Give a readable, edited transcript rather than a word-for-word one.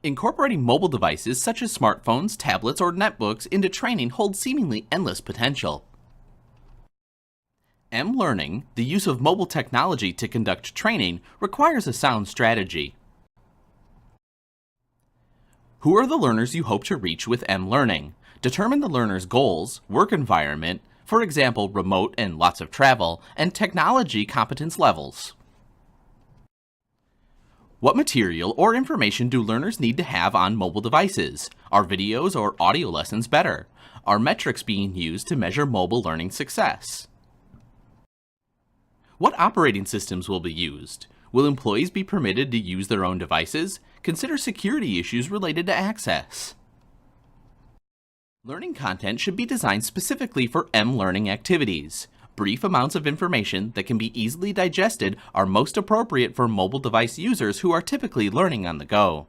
Incorporating mobile devices such as smartphones, tablets, or netbooks into training holds seemingly endless potential. M-learning, the use of mobile technology to conduct training, requires a sound strategy. Who are the learners you hope to reach with M-learning? Determine the learner's goals, work environment, for example remote and lots of travel, and technology competence levels. What material or information do learners need to have on mobile devices? Are videos or audio lessons better? Are metrics being used to measure mobile learning success? What operating systems will be used? Will employees be permitted to use their own devices? Consider security issues related to access. Learning content should be designed specifically for M-learning activities. Brief amounts of information that can be easily digested are most appropriate for mobile device users who are typically learning on the go.